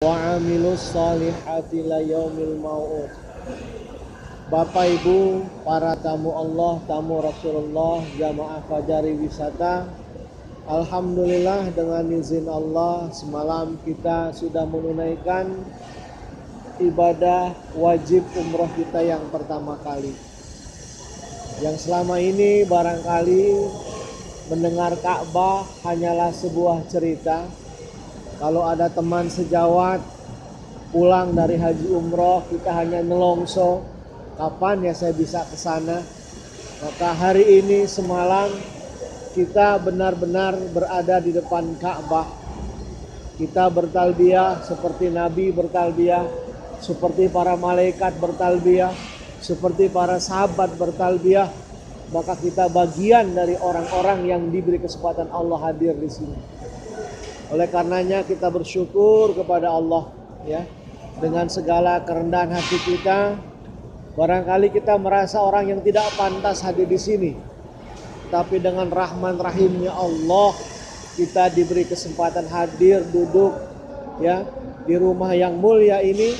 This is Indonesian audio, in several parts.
wa amilus solihati la yaumil mau'ud. Bapak Ibu, para tamu Allah, tamu Rasulullah, jamaah Fajari Wisata, alhamdulillah dengan izin Allah semalam kita sudah menunaikan ibadah wajib umroh kita yang pertama kali. Yang selama ini barangkali mendengar Ka'bah hanyalah sebuah cerita. Kalau ada teman sejawat pulang dari haji umroh, kita hanya nelongso, kapan ya saya bisa ke sana? Maka hari ini semalam kita benar-benar berada di depan Ka'bah. Kita bertalbiyah seperti Nabi bertalbiyah, seperti para malaikat bertalbiyah, seperti para sahabat bertalbiyah. Maka kita bagian dari orang-orang yang diberi kesempatan Allah hadir di sini. Oleh karenanya kita bersyukur kepada Allah ya. Dengan segala kerendahan hati kita, barangkali kita merasa orang yang tidak pantas hadir di sini. Tapi dengan rahman rahimnya Allah, kita diberi kesempatan hadir duduk ya di rumah yang mulia ini,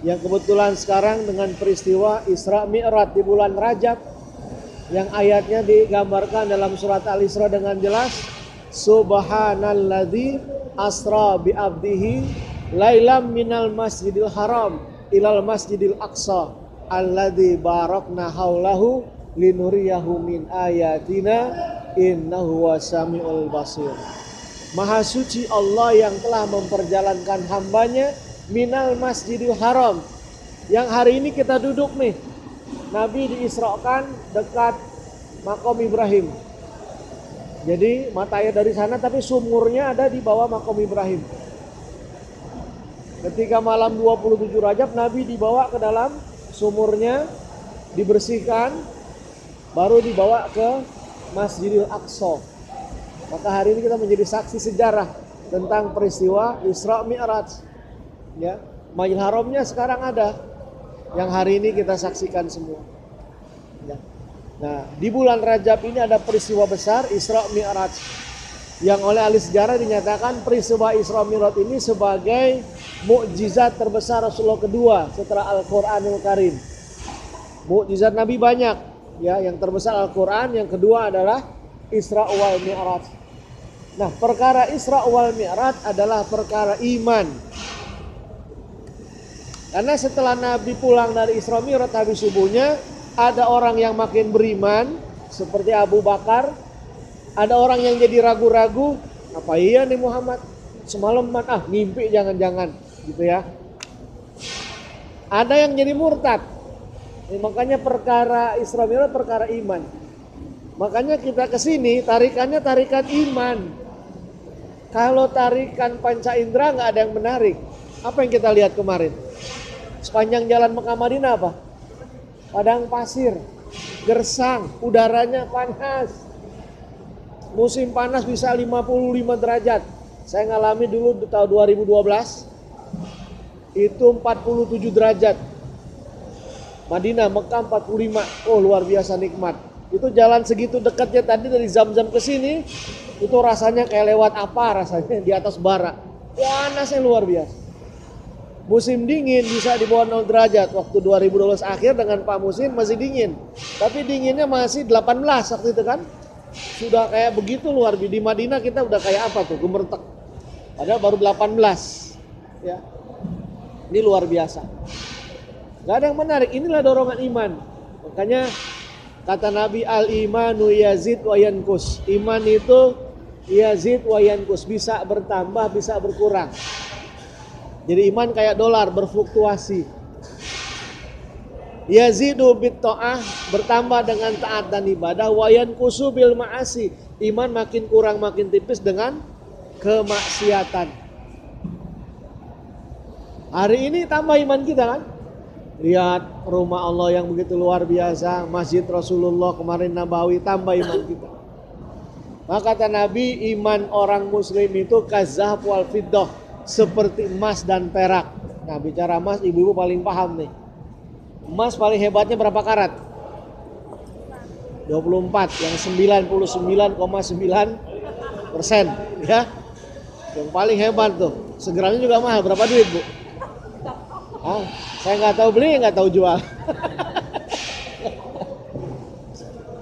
yang kebetulan sekarang dengan peristiwa Isra Mi'raj di bulan Rajab, yang ayatnya digambarkan dalam surat Al-Isra dengan jelas. Subhanalladzi asra bi abdihi lailam minal masjidil haram ilal masjidil aqsa alladzi barakna haulahu linuriyahu min ayatina innahu wasami'ul basir. Maha suci Allah yang telah memperjalankan hambanya minal masjidil haram, yang hari ini kita duduk nih. Nabi diisrakan dekat Maqam Ibrahim. Jadi mata air dari sana, tapi sumurnya ada di bawah Maqam Ibrahim. Ketika malam 27 Rajab, Nabi dibawa ke dalam sumurnya, dibersihkan, baru dibawa ke Masjidil Aqsa. Maka hari ini kita menjadi saksi sejarah tentang peristiwa Isra Mi'raj. Ya, Masjidil Haramnya sekarang ada, yang hari ini kita saksikan semua. Ya. Nah, di bulan Rajab ini ada peristiwa besar Isra Mi'raj, yang oleh ahli sejarah dinyatakan peristiwa Isra Mi'raj ini sebagai mukjizat terbesar Rasulullah kedua setelah Al-Qur'anul Karim. Mukjizat Nabi banyak, ya, yang terbesar Al-Qur'an, yang kedua adalah Isra wal Mi'raj. Nah, perkara Isra wal Mi'raj adalah perkara iman. Karena setelah Nabi pulang dari Isra Mi'raj habis subuhnya, ada orang yang makin beriman seperti Abu Bakar. Ada orang yang jadi ragu-ragu, apa iya nih Muhammad semalaman ngimpi jangan-jangan gitu ya. Ada yang jadi murtad. Makanya perkara Isra Mi'raj perkara iman. Makanya kita kesini tarikannya tarikan iman. Kalau tarikan panca indera nggak ada yang menarik. Apa yang kita lihat kemarin? Sepanjang jalan Mekah Madinah apa? Padang pasir, gersang, udaranya panas. Musim panas bisa 55 derajat. Saya ngalami dulu di tahun 2012. Itu 47 derajat. Madinah, Mekah 45. Oh, luar biasa nikmat. Itu jalan segitu dekatnya tadi dari Zamzam ke sini, itu rasanya kayak lewat apa rasanya di atas bara. Panasnya luar biasa. Musim dingin bisa di bawah 0 derajat. Waktu 2012 akhir dengan Pak Musin masih dingin. Tapi dinginnya masih 18 waktu itu kan. Sudah kayak begitu luar biasa. Di Madinah kita udah kayak apa tuh? Gemertek. Padahal baru 18. Ya. Ini luar biasa. Gak ada yang menarik. Inilah dorongan iman. Makanya kata Nabi, al-imanu yazid wa yankus. Iman itu yazid wa yankus. Bisa bertambah, bisa berkurang. Jadi iman kayak dolar, berfluktuasi. Yazidu bit ta'ah, bertambah dengan taat dan ibadah. Wa yankusu bil ma'asi, iman makin kurang makin tipis dengan kemaksiatan. Hari ini tambah iman kita kan? Lihat rumah Allah yang begitu luar biasa, Masjid Rasulullah kemarin Nabawi, tambah iman kita. Maka kata Nabi, iman orang muslim itu kazahab wal fiddah, seperti emas dan perak. Nah, bicara emas, ibu-ibu paling paham nih. Emas paling hebatnya berapa karat? 24, yang 99,9% ya. Yang paling hebat tuh. Segeranya juga mahal. Berapa duit, Bu? Ah, saya nggak tahu beli, nggak tahu jual.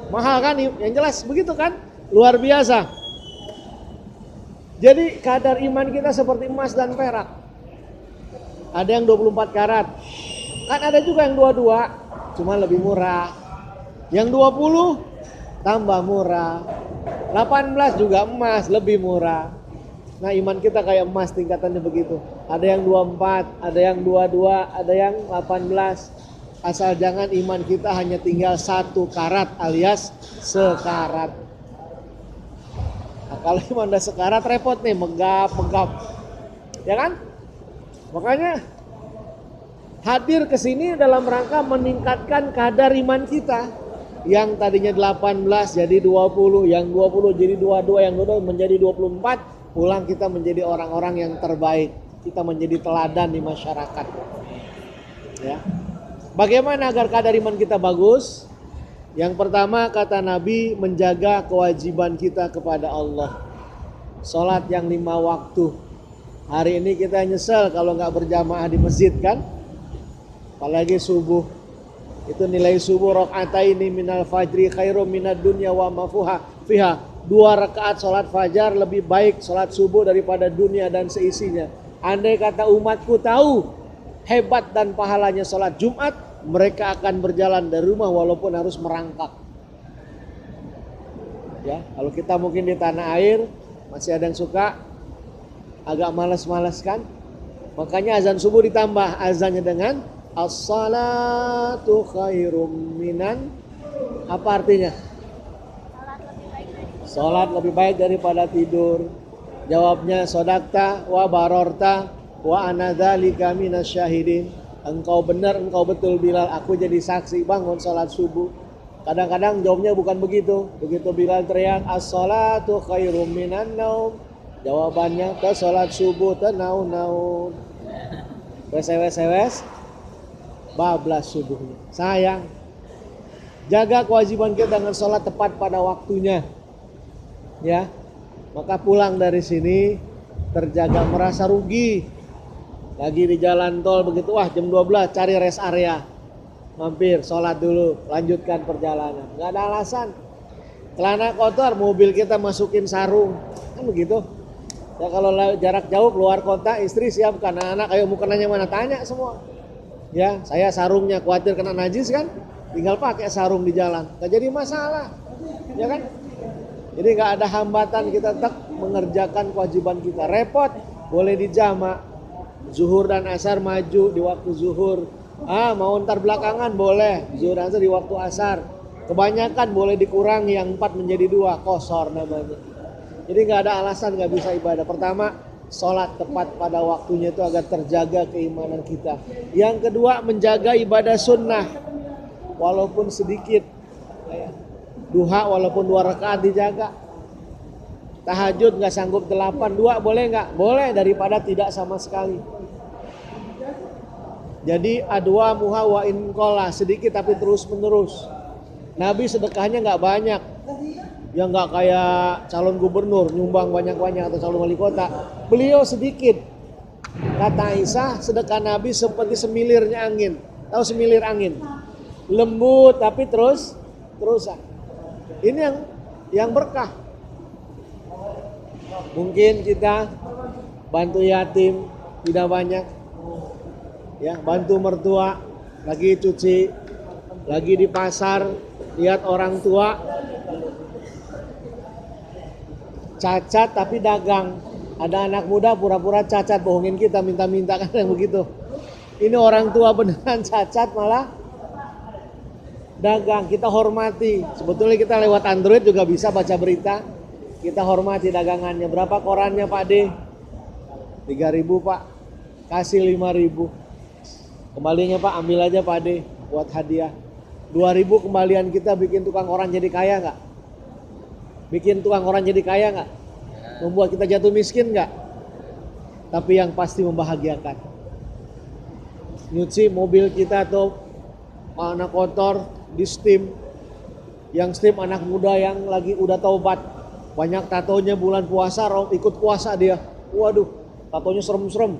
Mahal kan? Yang jelas begitu kan? Luar biasa. Jadi kadar iman kita seperti emas dan perak. Ada yang 24 karat. Kan ada juga yang 22, cuma lebih murah. Yang 20 tambah murah. 18 juga emas, lebih murah. Nah, iman kita kayak emas tingkatannya begitu. Ada yang 24, ada yang 22, ada yang 18. Asal jangan iman kita hanya tinggal 1 karat alias sekarat. Nah, kalau iman udah sekarat repot nih, megap. Ya kan? Makanya hadir ke sini dalam rangka meningkatkan kadar iman kita. Yang tadinya 18 jadi 20, yang 20 jadi 22, yang 22 menjadi 24. Pulang kita menjadi orang-orang yang terbaik. Kita menjadi teladan di masyarakat. Ya. Bagaimana agar kadar iman kita bagus? Yang pertama kata Nabi, menjaga kewajiban kita kepada Allah. Salat yang 5 waktu. Hari ini kita nyesel kalau nggak berjamaah di masjid kan? Apalagi subuh. Itu nilai subuh rakaataini minal fajri khairum minad dunya wa ma fiha. 2 rakaat salat fajar lebih baik salat subuh daripada dunia dan seisinya. Andai kata umatku tahu hebat dan pahalanya salat Jumat, mereka akan berjalan dari rumah walaupun harus merangkak. Ya, kalau kita mungkin di tanah air masih ada yang suka agak malas-malas kan? Makanya azan subuh ditambah azannya dengan as-salatu khairum minan. Apa artinya? Salat lebih baik daripada tidur. Jawabnya sodakta wa barorta wa anadzalika minasyahidin. Engkau benar, engkau betul Bilal, aku jadi saksi bangun salat subuh. Kadang-kadang jawabnya bukan begitu. Begitu Bilal teriak as-salatu khairum minan naum, jawabannya ke salat subuh tenau-naun. Wes bablas subuhnya. Sayang. Jaga kewajiban kita dengan salat tepat pada waktunya. Ya. Maka pulang dari sini terjaga, merasa rugi. Lagi di jalan tol begitu, wah jam 12 cari rest area. Mampir, sholat dulu, lanjutkan perjalanan. Gak ada alasan. Celana kotor, mobil kita masukin sarung. Kan begitu. Ya kalau jarak jauh keluar kota, istri siapkan anak-anak, ayo mau kenanya mana, tanya semua. Ya, saya sarungnya khawatir kena najis kan, tinggal pakai sarung di jalan. Gak jadi masalah. Ya kan? Jadi gak ada hambatan kita tetap mengerjakan kewajiban kita. Repot, boleh dijamak. Zuhur dan asar maju di waktu zuhur. Mau ntar belakangan boleh. Zuhur dan asar di waktu asar. Kebanyakan boleh dikurangi, yang 4 menjadi 2. Kosor namanya. Jadi gak ada alasan gak bisa ibadah. Pertama, sholat tepat pada waktunya itu agar terjaga keimanan kita. Yang kedua, menjaga ibadah sunnah. Walaupun sedikit. Duha walaupun 2 rakaat dijaga. Tahajud gak sanggup 8, 2 boleh gak? Boleh, daripada tidak sama sekali. Jadi adwa muha wa inqala, sedikit tapi terus menerus. Nabi sedekahnya gak banyak. Yang gak kayak calon gubernur nyumbang banyak-banyak atau calon wali kota. Beliau sedikit. Kata Aisyah, sedekah Nabi seperti semilirnya angin. Tahu semilir angin? Lembut tapi terusan. Ini yang berkah. Mungkin kita bantu yatim tidak banyak. Ya, bantu mertua, lagi cuci, lagi di pasar, lihat orang tua cacat tapi dagang. Ada anak muda pura-pura cacat, bohongin kita, minta-minta, kan yang begitu. Ini orang tua beneran cacat malah dagang. Kita hormati. Sebetulnya kita lewat Android juga bisa baca berita. Kita hormati dagangannya. Berapa korannya Pak D? 3.000 Pak. Kasih 5.000. Kembalinya Pak, ambil aja Pak D buat hadiah. 2.000 kembalian kita bikin tukang koran jadi kaya nggak? Bikin tukang koran jadi kaya nggak? Membuat kita jatuh miskin nggak? Tapi yang pasti membahagiakan. Nyuci mobil kita atau anak kotor di steam. Yang steam anak muda yang lagi udah taubat. Banyak tatonya bulan puasa, ikut puasa dia. Waduh, tatonya serem-serem.